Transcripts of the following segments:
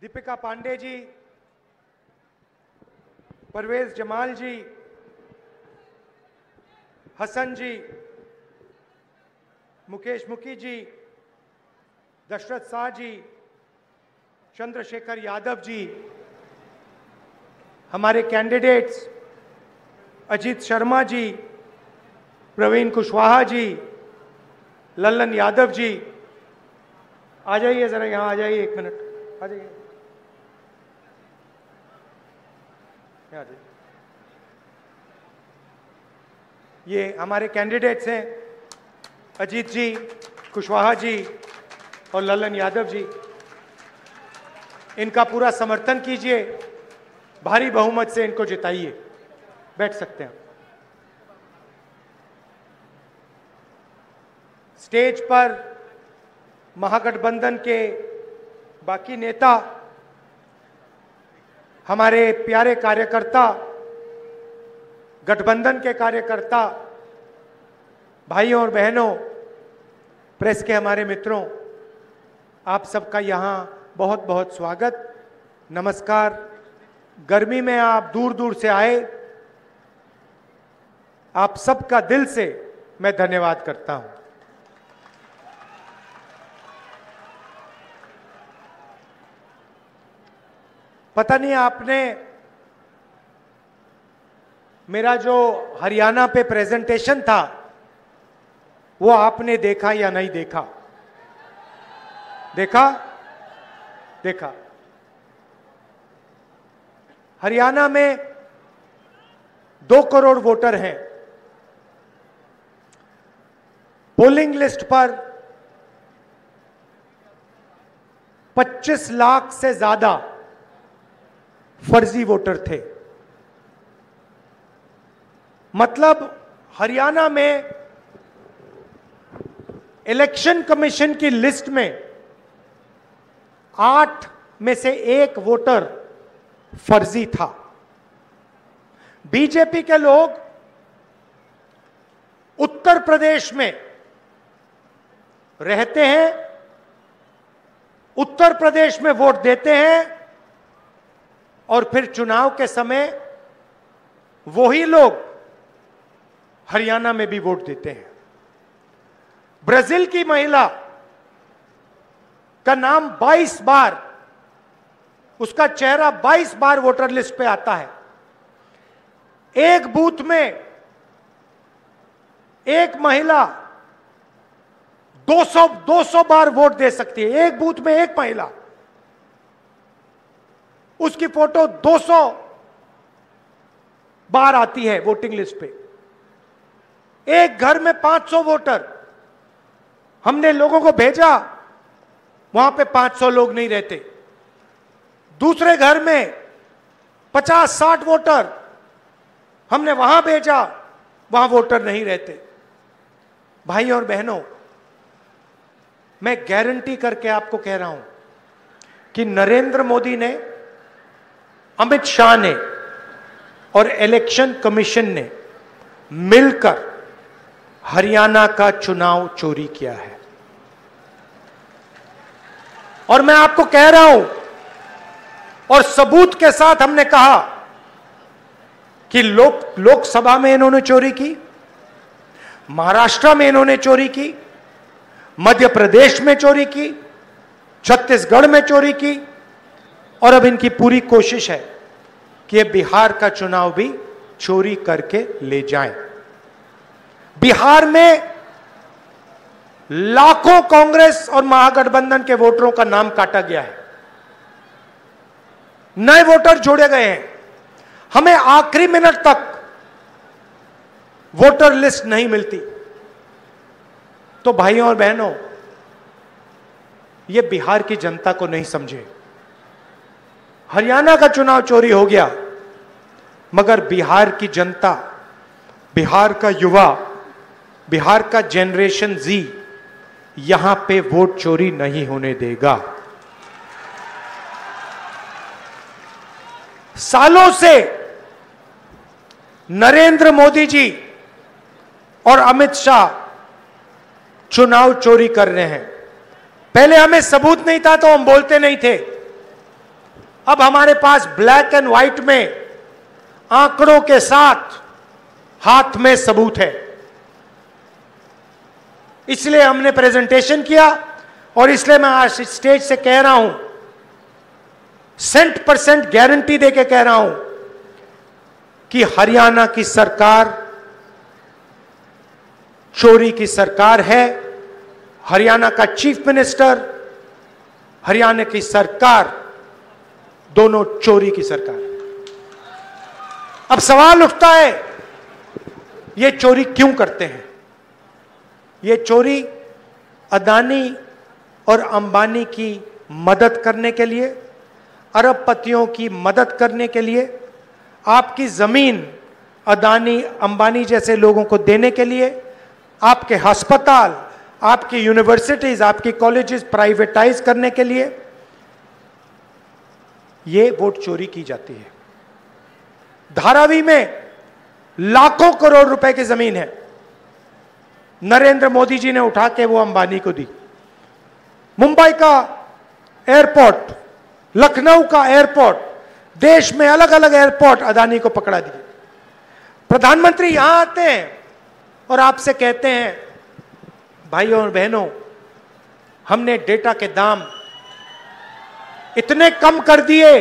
दीपिका पांडे जी, परवेज जमाल जी, हसन जी, मुकेश मुखी जी, दशरथ शाह जी, चंद्रशेखर यादव जी, हमारे कैंडिडेट्स अजीत शर्मा जी, प्रवीण कुशवाहा जी, लल्लन यादव जी, आ जाइए जरा यहां आ जाइए, 1 मिनट आ जाइए, आ जाइए। ये हमारे कैंडिडेट्स हैं अजीत जी, कुशवाहा जी और लल्लन यादव जी। इनका पूरा समर्थन कीजिए, भारी बहुमत से इनको जिताइए। बैठ सकते हैं। स्टेज पर महागठबंधन के बाकी नेता, हमारे प्यारे कार्यकर्ता, गठबंधन के कार्यकर्ता, भाइयों और बहनों, प्रेस के हमारे मित्रों, आप सबका यहां बहुत बहुत स्वागत, नमस्कार। गर्मी में आप दूर दूर से आए, आप सबका दिल से मैं धन्यवाद करता हूं। पता नहीं आपने मेरा जो हरियाणा पे प्रेजेंटेशन था वो आपने देखा या नहीं देखा? देखा? देखा। हरियाणा में 2 करोड़ वोटर हैं। पोलिंग लिस्ट पर 25 लाख से ज्यादा फर्जी वोटर थे। मतलब हरियाणा में इलेक्शन कमीशन की लिस्ट में 8 में से 1 वोटर फर्जी था। बीजेपी के लोग उत्तर प्रदेश में रहते हैं, उत्तर प्रदेश में वोट देते हैं और फिर चुनाव के समय वही लोग हरियाणा में भी वोट देते हैं। ब्राजील की महिला का नाम 22 बार, उसका चेहरा 22 बार वोटर लिस्ट पे आता है। एक बूथ में एक महिला 200 बार वोट दे सकती है। एक बूथ में एक महिला, उसकी फोटो 200 बार आती है वोटिंग लिस्ट पे। एक घर में 500 वोटर, हमने लोगों को भेजा, वहां पे 500 लोग नहीं रहते। दूसरे घर में 50-60 वोटर, हमने वहां भेजा, वहां वोटर नहीं रहते। भाई और बहनों, मैं गारंटी करके आपको कह रहा हूं कि नरेंद्र मोदी ने, अमित शाह ने और इलेक्शन कमीशन ने मिलकर हरियाणा का चुनाव चोरी किया है। और मैं आपको कह रहा हूं और सबूत के साथ हमने कहा कि लोकसभा में इन्होंने चोरी की, महाराष्ट्र में इन्होंने चोरी की, मध्य प्रदेश में चोरी की, छत्तीसगढ़ में चोरी की, और अब इनकी पूरी कोशिश है कि ये बिहार का चुनाव भी चोरी करके ले जाएं। बिहार में लाखों कांग्रेस और महागठबंधन के वोटरों का नाम काटा गया है, नए वोटर जोड़े गए हैं। हमें आखिरी मिनट तक वोटर लिस्ट नहीं मिलती। तो भाइयों और बहनों, यह बिहार की जनता को नहीं समझे। हरियाणा का चुनाव चोरी हो गया, मगर बिहार की जनता, बिहार का युवा, बिहार का जनरेशन जी यहां पे वोट चोरी नहीं होने देगा। सालों से नरेंद्र मोदी जी और अमित शाह चुनाव चोरी कर रहे हैं। पहले हमें सबूत नहीं था तो हम बोलते नहीं थे, अब हमारे पास ब्लैक एंड व्हाइट में आंकड़ों के साथ हाथ में सबूत है। इसलिए हमने प्रेजेंटेशन किया और इसलिए मैं आज स्टेज से कह रहा हूं, 100% गारंटी देके कह रहा हूं कि हरियाणा की सरकार चोरी की सरकार है। हरियाणा का चीफ मिनिस्टर, हरियाणा की सरकार, दोनों चोरी की सरकार है। अब सवाल उठता है, ये चोरी क्यों करते हैं? ये चोरी अदानी और अंबानी की मदद करने के लिए, अरबपतियों की मदद करने के लिए, आपकी जमीन अदानी अंबानी जैसे लोगों को देने के लिए, आपके अस्पताल, आपकी यूनिवर्सिटीज, आपकी कॉलेजेस प्राइवेटाइज करने के लिए ये वोट चोरी की जाती है। धारावी में लाखों करोड़ रुपए की जमीन है, नरेंद्र मोदी जी ने उठा के वो अंबानी को दी। मुंबई का एयरपोर्ट, लखनऊ का एयरपोर्ट, देश में अलग अलग एयरपोर्ट अदानी को पकड़ा दिए। प्रधानमंत्री यहां आते हैं और आपसे कहते हैं, भाइयों और बहनों, हमने डेटा के दाम इतने कम कर दिए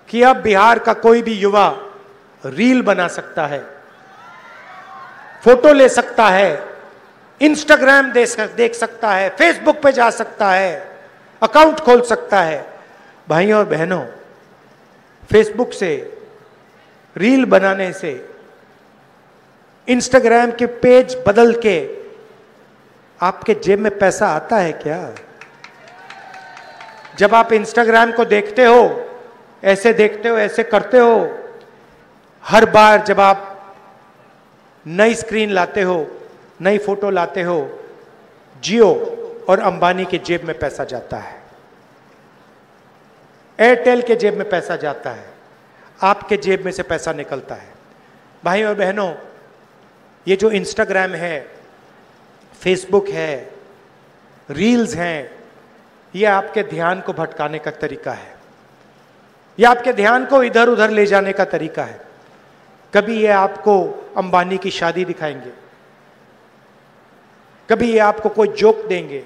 कि अब बिहार का कोई भी युवा रील बना सकता है, फोटो ले सकता है, इंस्टाग्राम देख सकता है, फेसबुक पे जा सकता है, अकाउंट खोल सकता है। भाइयों और बहनों, फेसबुक से, रील बनाने से, इंस्टाग्राम के पेज बदल के आपके जेब में पैसा आता है क्या? जब आप इंस्टाग्राम को देखते हो, ऐसे देखते हो, ऐसे करते हो, हर बार जब आप नई स्क्रीन लाते हो, नई फोटो लाते हो, जियो और अंबानी के जेब में पैसा जाता है, एयरटेल के जेब में पैसा जाता है, आपके जेब में से पैसा निकलता है। भाइयों और बहनों, ये जो इंस्टाग्राम है, फेसबुक है, रील्स हैं, ये आपके ध्यान को भटकाने का तरीका है, ये आपके ध्यान को इधर उधर ले जाने का तरीका है। कभी ये आपको अंबानी की शादी दिखाएंगे, कभी ये आपको कोई जोक देंगे,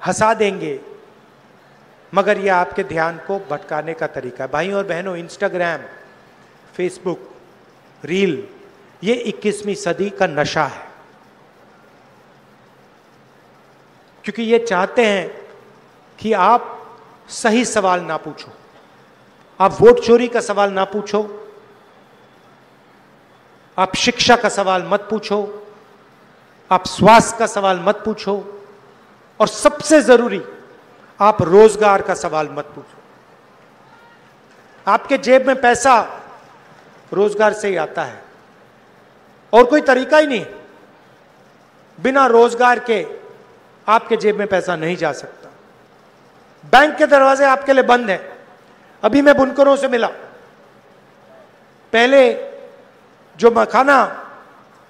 हंसा देंगे, मगर ये आपके ध्यान को भटकाने का तरीका है। भाइयों और बहनों, इंस्टाग्राम, फेसबुक, रील, ये 21वीं सदी का नशा है, क्योंकि ये चाहते हैं कि आप सही सवाल ना पूछो, आप वोट चोरी का सवाल ना पूछो, आप शिक्षा का सवाल मत पूछो, आप स्वास्थ्य का सवाल मत पूछो, और सबसे जरूरी, आप रोजगार का सवाल मत पूछो। आपके जेब में पैसा रोजगार से ही आता है, और कोई तरीका ही नहीं। बिना रोजगार के आपके जेब में पैसा नहीं जा सकता। बैंक के दरवाजे आपके लिए बंद हैं। अभी मैं बुनकरों से मिला, पहले जो मखाना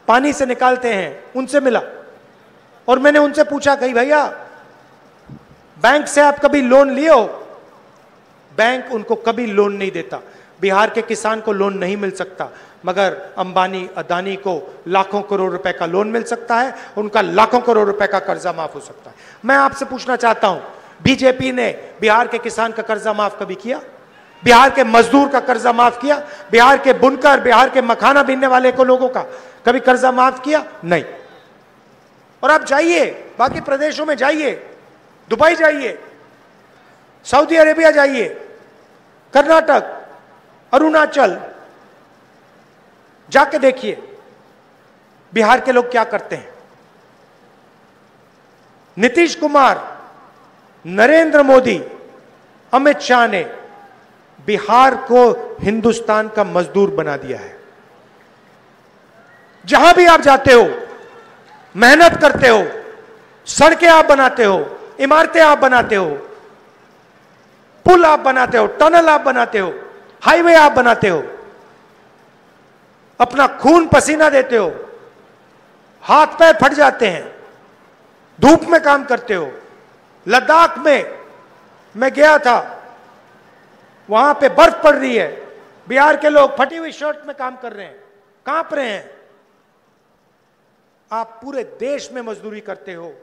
पानी से निकालते हैं उनसे मिला, और मैंने उनसे पूछा, कही भैया बैंक से आप कभी लोन लिए हो? बैंक उनको कभी लोन नहीं देता। बिहार के किसान को लोन नहीं मिल सकता, मगर अंबानी अदानी को लाखों करोड़ रुपए का लोन मिल सकता है, उनका लाखों करोड़ रुपए का कर्जा माफ हो सकता है। मैं आपसे पूछना चाहता हूं, बीजेपी ने बिहार के किसान का कर्जा माफ कभी किया? बिहार के मजदूर का कर्जा माफ किया? बिहार के बुनकर, बिहार के मखाना बीनने वाले को लोगों का कभी कर्जा माफ किया? नहीं। और आप जाइए, बाकी प्रदेशों में जाइए, दुबई जाइए, सऊदी अरेबिया जाइए, कर्नाटक, अरुणाचल, जाके देखिए बिहार के लोग क्या करते हैं। नीतीश कुमार, नरेंद्र मोदी, अमित शाह ने बिहार को हिंदुस्तान का मजदूर बना दिया है। जहां भी आप जाते हो, मेहनत करते हो, सड़कें आप बनाते हो, इमारतें आप बनाते हो, पुल आप बनाते हो, टनल आप बनाते हो, हाईवे आप बनाते हो, अपना खून पसीना देते हो, हाथ पैर फट जाते हैं, धूप में काम करते हो। लद्दाख में मैं गया था, वहां पे बर्फ पड़ रही है, बिहार के लोग फटी हुई शर्ट में काम कर रहे हैं, कांप रहे हैं। आप पूरे देश में मजदूरी करते हो,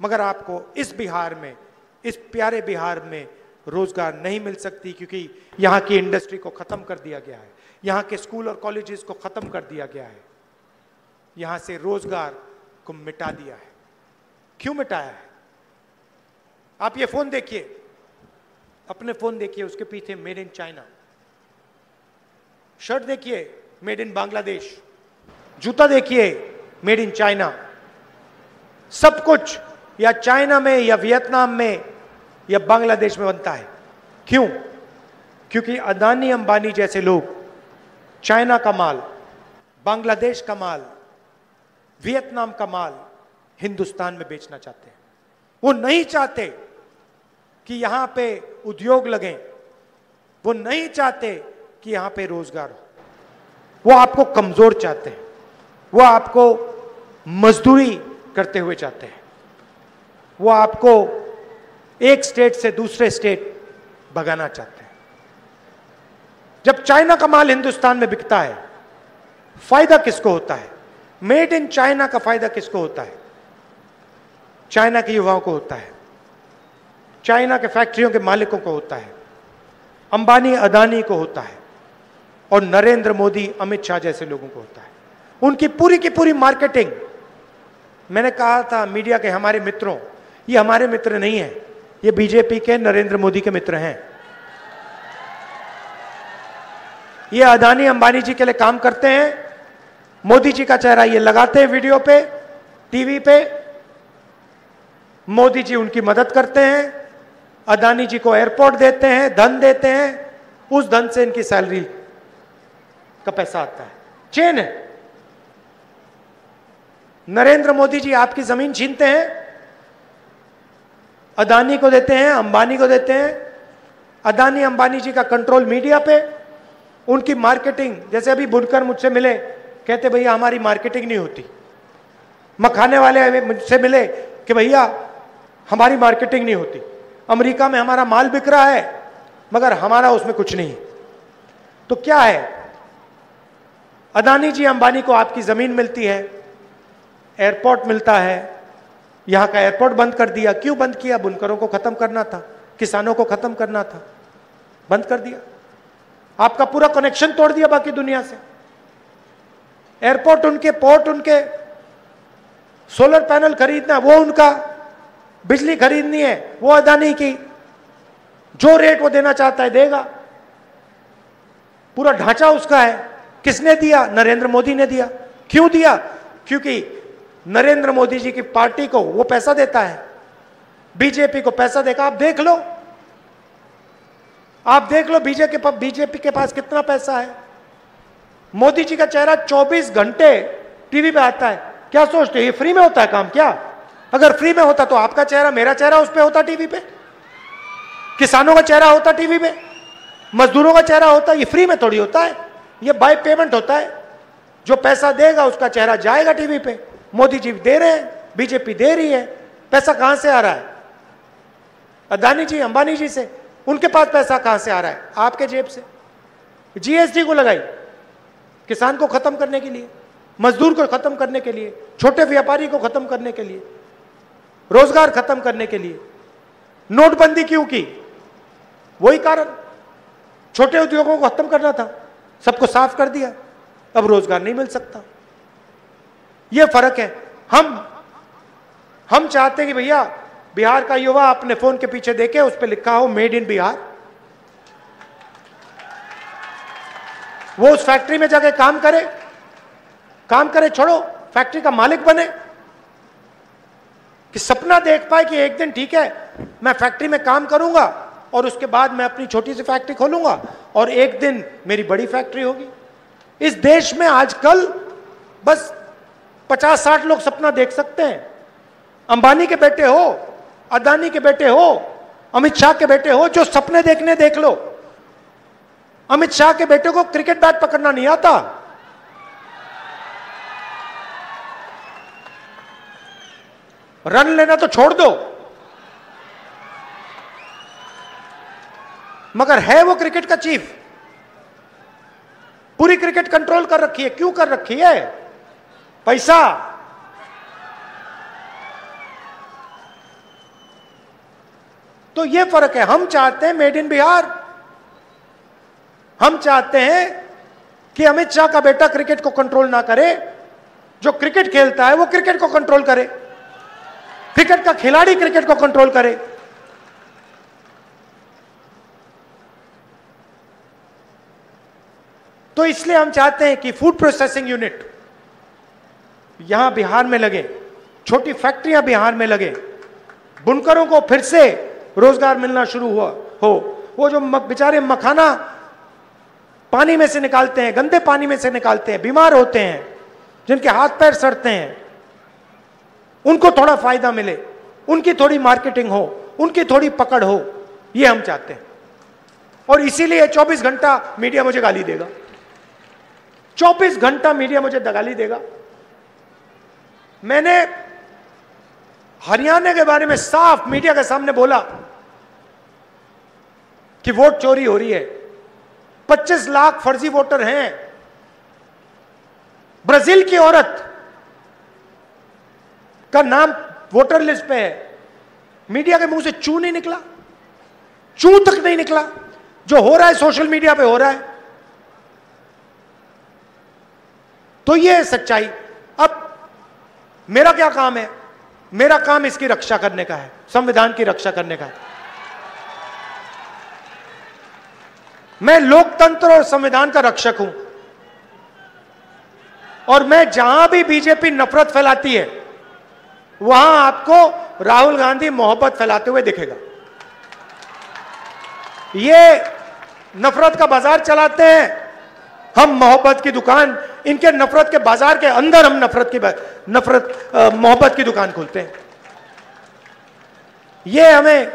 मगर आपको इस बिहार में, इस प्यारे बिहार में रोजगार नहीं मिल सकती, क्योंकि यहां की इंडस्ट्री को खत्म कर दिया गया है, यहां के स्कूल और कॉलेजेस को खत्म कर दिया गया है, यहां से रोजगार को मिटा दिया है। क्यों मिटाया है? आप ये फोन देखिए, अपने फोन देखिए, उसके पीछे मेड इन चाइना, शर्ट देखिए मेड इन बांग्लादेश, जूता देखिए मेड इन चाइना। सब कुछ या चाइना में या वियतनाम में या बांग्लादेश में बनता है। क्यों? क्योंकि अदानी अंबानी जैसे लोग चाइना का माल, बांग्लादेश का माल, वियतनाम का माल हिंदुस्तान में बेचना चाहते हैं। वो नहीं चाहते कि यहां पे उद्योग लगें, वो नहीं चाहते कि यहां पे रोजगार हो, वो आपको कमजोर चाहते हैं, वो आपको मजदूरी करते हुए चाहते हैं, वो आपको एक स्टेट से दूसरे स्टेट भगाना चाहते हैं। जब चाइना का माल हिंदुस्तान में बिकता है, फायदा किसको होता है? मेड इन चाइना का फायदा किसको होता है? चाइना के युवाओं को होता है, चाइना के फैक्ट्रियों के मालिकों को होता है, अंबानी अदानी को होता है, और नरेंद्र मोदी अमित शाह जैसे लोगों को होता है। उनकी पूरी की पूरी मार्केटिंग, मैंने कहा था मीडिया के हमारे मित्रों, ये हमारे मित्र नहीं है, ये बीजेपी के नरेंद्र मोदी के मित्र हैं। ये अदानी अंबानी जी के लिए काम करते हैं, मोदी जी का चेहरा ये लगाते हैं वीडियो पे, टीवी पे, मोदी जी उनकी मदद करते हैं, अदानी जी को एयरपोर्ट देते हैं, धन देते हैं, उस धन से इनकी सैलरी का पैसा आता है। चेन है। नरेंद्र मोदी जी आपकी जमीन छीनते हैं, अदानी को देते हैं, अंबानी को देते हैं। अदानी अंबानी जी का कंट्रोल मीडिया पे, उनकी मार्केटिंग, जैसे अभी बुनकर मुझसे मिले, कहते भैया हमारी मार्केटिंग नहीं होती। मखाने वाले मुझसे मिले कि भैया हमारी मार्केटिंग नहीं होती, अमेरिका में हमारा माल बिक रहा है मगर हमारा उसमें कुछ नहीं। तो क्या है, अदानी जी अंबानी को आपकी जमीन मिलती है, एयरपोर्ट मिलता है, यहां का एयरपोर्ट बंद कर दिया। क्यों बंद किया? बुनकरों को खत्म करना था, किसानों को खत्म करना था, बंद कर दिया। आपका पूरा कनेक्शन तोड़ दिया बाकी दुनिया से। एयरपोर्ट उनके, पोर्ट उनके, सोलर पैनल खरीदना वो उनका, बिजली खरीदनी है वो अदानी की, जो रेट वो देना चाहता है देगा, पूरा ढांचा उसका है। किसने दिया? नरेंद्र मोदी ने दिया। क्यों दिया? क्योंकि नरेंद्र मोदी जी की पार्टी को वो पैसा देता है, बीजेपी को पैसा देगा। आप देख लो, आप देख लो बीजेपी के पास कितना पैसा है। मोदी जी का चेहरा 24 घंटे टीवी पे आता है। क्या सोचते हो ये फ्री में होता है काम क्या? अगर फ्री में होता तो आपका चेहरा, मेरा चेहरा उस पे होता टीवी पे, किसानों का चेहरा होता टीवी पे, मजदूरों का चेहरा होता। ये फ्री में थोड़ी होता है, ये बाय पेमेंट होता है। जो पैसा देगा उसका चेहरा जाएगा टीवी पे। मोदी जी दे रहे हैं, बीजेपी दे रही है। पैसा कहां से आ रहा है? अदानी जी अंबानी जी से। उनके पास पैसा कहां से आ रहा है? आपके जेब से। जीएसटी को लगाई किसान को खत्म करने के लिए, मजदूर को खत्म करने के लिए, छोटे व्यापारी को खत्म करने के लिए, रोजगार खत्म करने के लिए। नोटबंदी क्यों की? वही कारण, छोटे उद्योगों को खत्म करना था, सबको साफ कर दिया, अब रोजगार नहीं मिल सकता। यह फर्क है। हम चाहते हैं कि भैया बिहार का युवा अपने फोन के पीछे देखे, उस पर लिखा हो मेड इन बिहार, वो उस फैक्ट्री में जाके काम करे, छोड़ो फैक्ट्री का मालिक बने, कि सपना देख पाए कि एक दिन ठीक है मैं फैक्ट्री में काम करूंगा और उसके बाद मैं अपनी छोटी सी फैक्ट्री खोलूंगा और एक दिन मेरी बड़ी फैक्ट्री होगी। इस देश में आजकल बस 50-60 लोग सपना देख सकते हैं। अंबानी के बेटे हो, अदानी के बेटे हो, अमित शाह के बेटे हो, जो सपने देखने देख लो। अमित शाह के बेटे को क्रिकेट बैट पकड़ना नहीं आता। रन लेना तो छोड़ दो। मगर है वो क्रिकेट का चीफ। पूरी क्रिकेट कंट्रोल कर रखी है। क्यों कर रखी है? पैसा। तो ये फर्क है। हम चाहते हैं मेड इन बिहार। हम चाहते हैं कि अमित शाह का बेटा क्रिकेट को कंट्रोल ना करे, जो क्रिकेट खेलता है वो क्रिकेट को कंट्रोल करे, क्रिकेट का खिलाड़ी क्रिकेट को कंट्रोल करे। तो इसलिए हम चाहते हैं कि फूड प्रोसेसिंग यूनिट यहां बिहार में लगे, छोटी फैक्ट्रियां बिहार में लगे, बुनकरों को फिर से रोजगार मिलना शुरू हो। वो जो बेचारे मखाना पानी में से निकालते हैं, गंदे पानी में से निकालते हैं, बीमार होते हैं, जिनके हाथ पैर सड़ते हैं, उनको थोड़ा फायदा मिले, उनकी थोड़ी मार्केटिंग हो, उनकी थोड़ी पकड़ हो, ये हम चाहते हैं। और इसीलिए 24 घंटा मीडिया मुझे गाली देगा, 24 घंटा मीडिया मुझे गाली देगा। मैंने हरियाणा के बारे में साफ मीडिया के सामने बोला कि वोट चोरी हो रही है, 25 लाख फर्जी वोटर हैं। ब्राजील की औरत का नाम वोटर लिस्ट पे है, मीडिया के मुंह से चू नहीं निकला, चू तक नहीं निकला। जो हो रहा है सोशल मीडिया पे हो रहा है। तो ये है सच्चाई। अब मेरा क्या काम है? मेरा काम इसकी रक्षा करने का है, संविधान की रक्षा करने का है। मैं लोकतंत्र और संविधान का रक्षक हूं, और मैं जहां भी बीजेपी नफरत फैलाती है वहां आपको राहुल गांधी मोहब्बत फैलाते हुए दिखेगा। ये नफरत का बाजार चलाते हैं, हम मोहब्बत की दुकान, इनके नफरत के बाजार के अंदर हम मोहब्बत की दुकान खोलते हैं। ये हमें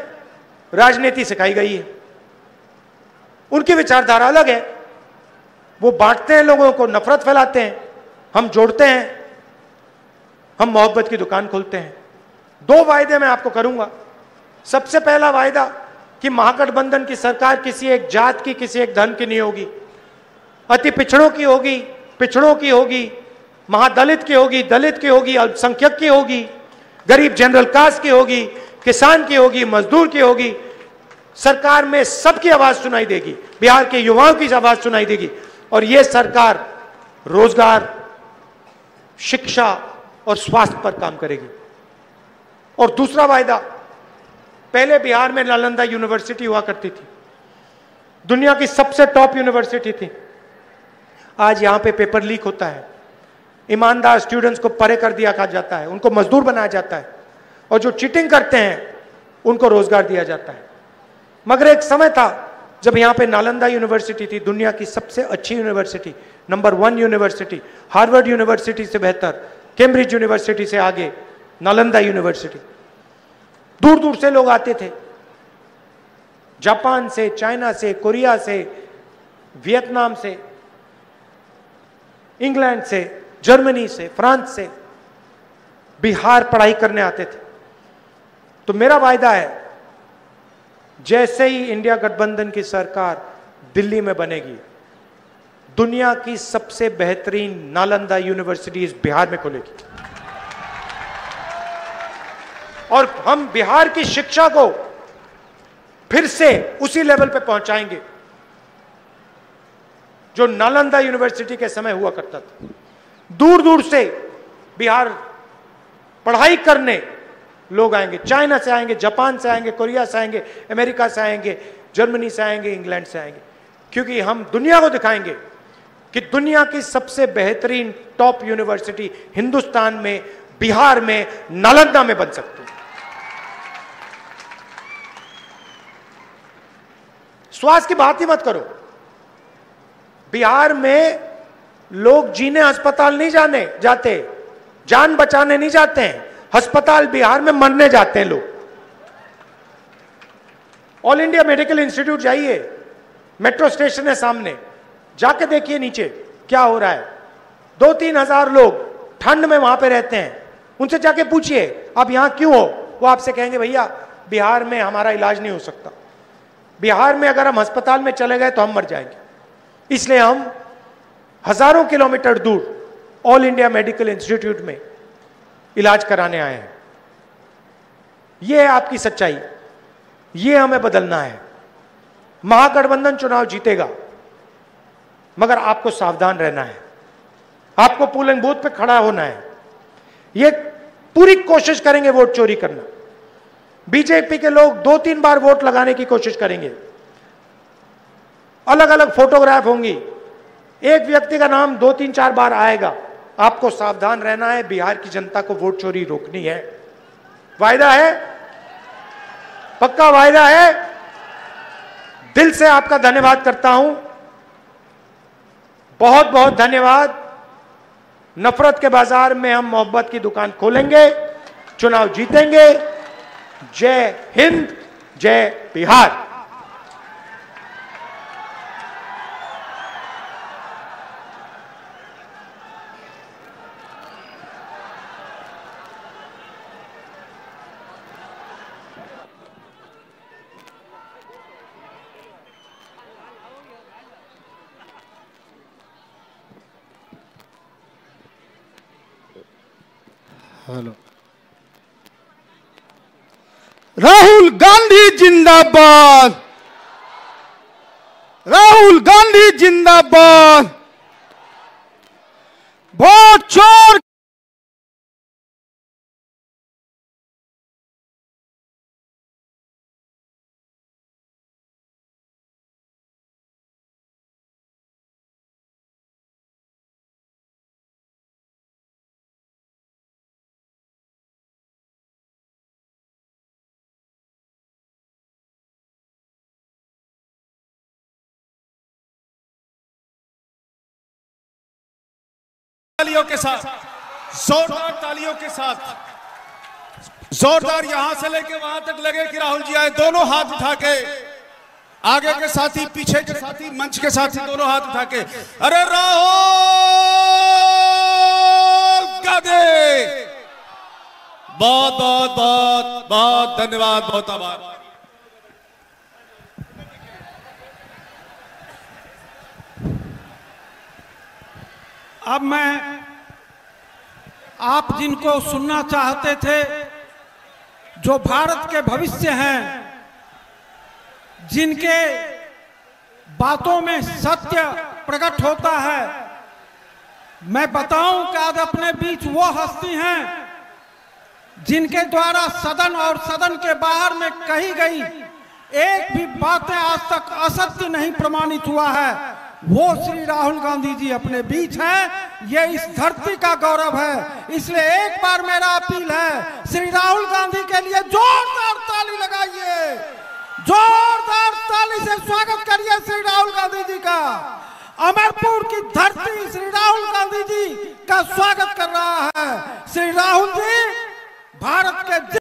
राजनीति सिखाई गई है। उनकी विचारधारा अलग है। वो बांटते हैं लोगों को, नफरत फैलाते हैं, हम जोड़ते हैं, हम मोहब्बत की दुकान खोलते हैं। 2 वायदे मैं आपको करूंगा। सबसे पहला वायदा कि महागठबंधन की सरकार किसी एक जात की, किसी एक धर्म की नहीं होगी, अति पिछड़ों की होगी, पिछड़ों की होगी, महादलित की होगी, दलित की होगी, अल्पसंख्यक की होगी, गरीब जनरल कास्ट की होगी, किसान की होगी, मजदूर की होगी। सरकार में सबकी आवाज सुनाई देगी, बिहार के युवाओं की आवाज सुनाई देगी। और यह सरकार रोजगार, शिक्षा और स्वास्थ्य पर काम करेगी। और दूसरा वायदा, पहले बिहार में नालंदा यूनिवर्सिटी हुआ करती थी, दुनिया की सबसे टॉप यूनिवर्सिटी थी। आज यहां पे पेपर लीक होता है, ईमानदार स्टूडेंट्स को परे कर दिया जाता है, उनको मजदूर बनाया जाता है, और जो चीटिंग करते हैं उनको रोजगार दिया जाता है। मगर एक समय था जब यहां पे नालंदा यूनिवर्सिटी थी, दुनिया की सबसे अच्छी university, number 1 university, Harvard university से बेहतर, कैम्ब्रिज यूनिवर्सिटी से आगे नालंदा यूनिवर्सिटी। दूर दूर से लोग आते थे, जापान से, चाइना से, कोरिया से, वियतनाम से, इंग्लैंड से, जर्मनी से, फ्रांस से बिहार पढ़ाई करने आते थे। तो मेरा वायदा है, जैसे ही इंडिया गठबंधन की सरकार दिल्ली में बनेगी, दुनिया की सबसे बेहतरीन नालंदा यूनिवर्सिटी इस बिहार में खुलेगी। और हम बिहार की शिक्षा को फिर से उसी लेवल पे पहुंचाएंगे जो नालंदा यूनिवर्सिटी के समय हुआ करता था। दूर दूर से बिहार पढ़ाई करने लोग आएंगे, चाइना से आएंगे, जापान से आएंगे, कोरिया से आएंगे, अमेरिका से आएंगे, जर्मनी से आएंगे, इंग्लैंड से आएंगे, क्योंकि हम दुनिया को दिखाएंगे कि दुनिया की सबसे बेहतरीन टॉप यूनिवर्सिटी हिंदुस्तान में, बिहार में, नालंदा में बन सकती है। स्वास्थ्य की बात ही मत करो। बिहार में लोग जीने अस्पताल नहीं जाते, जान बचाने नहीं जाते हैं, अस्पताल बिहार में मरने जाते हैं लोग। ऑल इंडिया मेडिकल इंस्टीट्यूट जाइए, मेट्रो स्टेशन है सामने, जाके देखिए नीचे क्या हो रहा है। 2-3 हजार लोग ठंड में वहां पे रहते हैं, उनसे जाके पूछिए आप यहां क्यों हो, वो आपसे कहेंगे भैया बिहार में हमारा इलाज नहीं हो सकता। बिहार में अगर हम अस्पताल में चले गए तो हम मर जाएंगे, इसलिए हम हजारों किलोमीटर दूर ऑल इंडिया मेडिकल इंस्टीट्यूट में इलाज कराने आए हैं। यह है आपकी सच्चाई, ये हमें बदलना है। महागठबंधन चुनाव जीतेगा, मगर आपको सावधान रहना है, आपको पोलिंग बूथ पे खड़ा होना है। ये पूरी कोशिश करेंगे वोट चोरी करना। बीजेपी के लोग 2-3 बार वोट लगाने की कोशिश करेंगे, अलग अलग फोटोग्राफ होंगी, एक व्यक्ति का नाम 2-3-4 बार आएगा। आपको सावधान रहना है, बिहार की जनता को वोट चोरी रोकनी है। वायदा है, पक्का वायदा है। दिल से आपका धन्यवाद करता हूं, बहुत बहुत धन्यवाद। नफरत के बाजार में हम मोहब्बत की दुकान खोलेंगे, चुनाव जीतेंगे। जय हिंद, जय बिहार। हेलो। राहुल गांधी जिंदाबाद, राहुल गांधी जिंदाबाद। वोट चोर तालियों के साथ, जोरदार तालियों के साथ, जोरदार यहां से लेके वहां तक लगे कि राहुल जी आए। दोनों हाथ उठा के, आगे के साथी, पीछे के साथी, मंच के साथी, दोनों हाथ उठा के, अरे राहुल गांधी। बहुत बहुत बहुत बहुत धन्यवाद, बहुत आभार। अब मैं आप जिनको सुनना चाहते थे, जो भारत के भविष्य हैं, जिनके बातों में सत्य प्रकट होता है, मैं बताऊं कि आज अपने बीच वो हस्ती हैं जिनके द्वारा सदन और सदन के बाहर में कही गई एक भी बातें आज तक असत्य नहीं प्रमाणित हुआ है। वो श्री राहुल गांधी जी अपने बीच हैं। ये इस धरती का गौरव है। इसलिए एक बार मेरा अपील है, श्री राहुल गांधी के लिए जोरदार ताली लगाइए, जोरदार ताली से स्वागत करिए श्री राहुल गांधी जी का। अमरपुर की धरती श्री राहुल गांधी जी का स्वागत कर रहा है। श्री राहुल जी भारत के